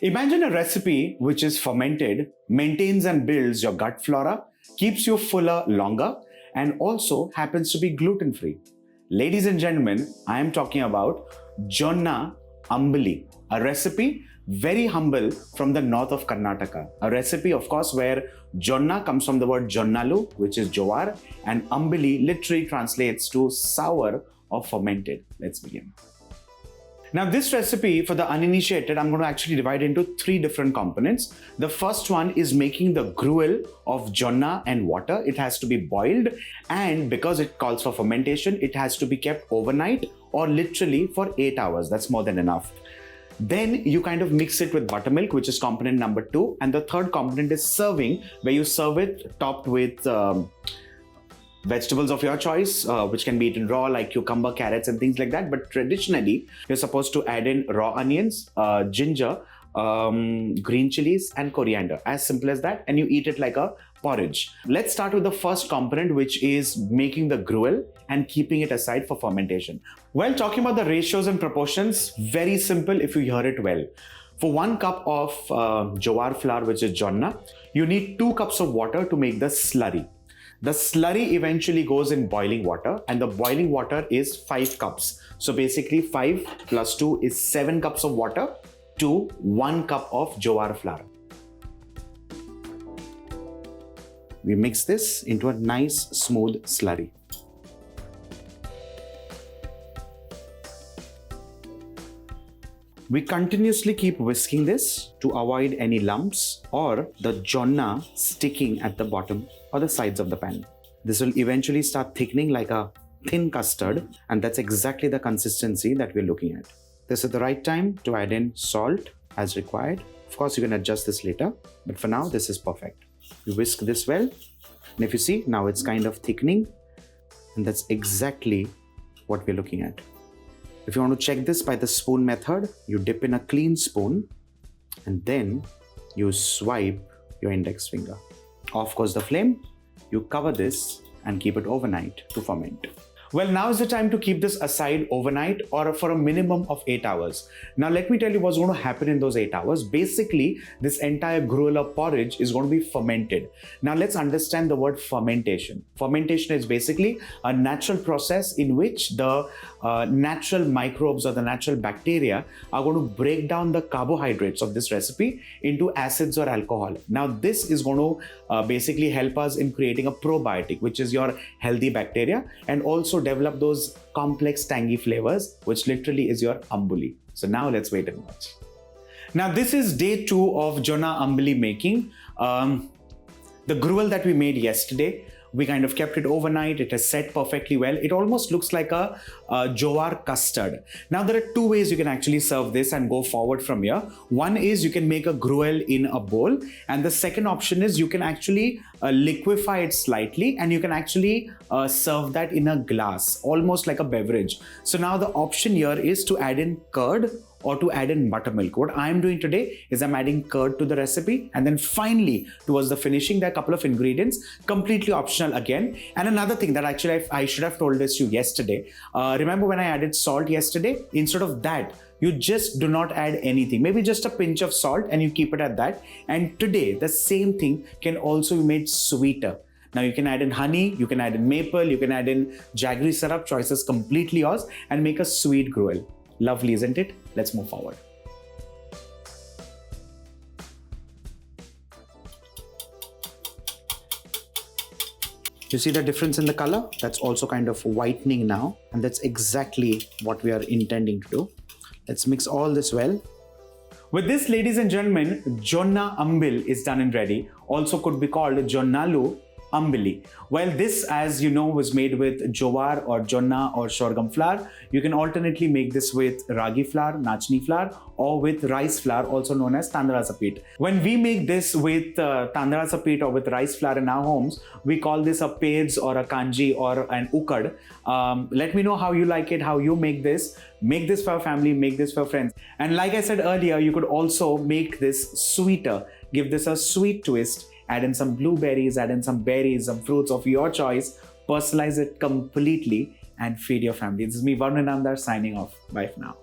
Imagine a recipe which is fermented, maintains and builds your gut flora, keeps you fuller longer, and also happens to be gluten-free. Ladies and gentlemen, I am talking about Jonna Ambali, a recipe very humble from the north of Karnataka. A recipe, of course, where Jonna comes from the word jonnalu, which is Jowar, and Ambili literally translates to sour or fermented. Let's begin. Now this recipe, for the uninitiated, I'm going to actually divide into three different components. The first one is making the gruel of jonna and water. It has to be boiled, and because it calls for fermentation, it has to be kept overnight or literally for 8 hours. That's more than enough. Then you kind of mix it with buttermilk, which is component number 2. And the third component is serving, where you serve it topped with vegetables of your choice, which can be eaten raw, like cucumber, carrots, and things like that. But traditionally, you're supposed to add in raw onions, ginger, green chilies, and coriander. As simple as that, and you eat it like a porridge. Let's start with the first component, which is making the gruel and keeping it aside for fermentation. Well, talking about the ratios and proportions, very simple if you hear it well. For 1 cup of jowar flour, which is jonna, you need 2 cups of water to make the slurry. The slurry eventually goes in boiling water, and the boiling water is 5 cups. So basically 5 plus 2 is 7 cups of water to 1 cup of jowar flour. We mix this into a nice smooth slurry. We continuously keep whisking this to avoid any lumps or the jonna sticking at the bottom or the sides of the pan. This will eventually start thickening like a thin custard, and that's exactly the consistency that we're looking at. This is the right time to add in salt as required. Of course, you can adjust this later, but for now, this is perfect. You whisk this well, and if you see, now it's kind of thickening, and that's exactly what we're looking at. If you want to check this by the spoon method, you dip in a clean spoon and then you swipe your index finger. Off goes the flame, you cover this and keep it overnight to ferment. Well, now is the time to keep this aside overnight or for a minimum of 8 hours. Now, let me tell you what's going to happen in those 8 hours. Basically, this entire gruel or porridge is going to be fermented. Now, let's understand the word fermentation. Fermentation is basically a natural process in which the natural microbes or the natural bacteria are going to break down the carbohydrates of this recipe into acids or alcohol. Now, this is going to basically help us in creating a probiotic, which is your healthy bacteria, and also develop those complex tangy flavors, which literally is your ambuli. So now let's wait and watch. Now this is day 2 of Jonna Ambali making. The gruel that we made yesterday, we kind of kept it overnight. It has set perfectly well. It almost looks like a jowar custard. Now there are 2 ways you can actually serve this and go forward from here. One is you can make a gruel in a bowl, and the second option is you can actually liquefy it slightly, and you can actually serve that in a glass, almost like a beverage. So now the option here is to add in curd or to add in buttermilk. What I'm doing today is I'm adding curd to the recipe, and then finally towards the finishing there are a couple of ingredients, completely optional again. And another thing that actually I should have told this to you yesterday. Remember when I added salt yesterday? Instead of that, you just do not add anything, maybe just a pinch of salt, and you keep it at that. And today the same thing can also be made sweeter. Now you can add in honey, you can add in maple, you can add in jaggery syrup, choices completely yours, and make a sweet gruel. Lovely, isn't it? Let's move forward. You see the difference in the color? That's also kind of whitening now, and that's exactly what we are intending to do. Let's mix all this well. With this, ladies and gentlemen, Jonna Ambali is done and ready. Also could be called jonnalu Ambili. Well, this, as you know, was made with jowar or jonna or sorghum flour. You can alternately make this with ragi flour, nachni flour, or with rice flour, also known as tandrasa peat. When we make this with tandrasa peat or with rice flour in our homes, we call this a peds or a kanji or an ukad. Let me know how you like it, how you make this. Make this for your family, make this for friends. And like I said earlier, you could also make this sweeter. Give this a sweet twist. Add in some blueberries, add in some berries, some fruits of your choice, personalize it completely and feed your family. This is me, Varun, signing off. Bye for now.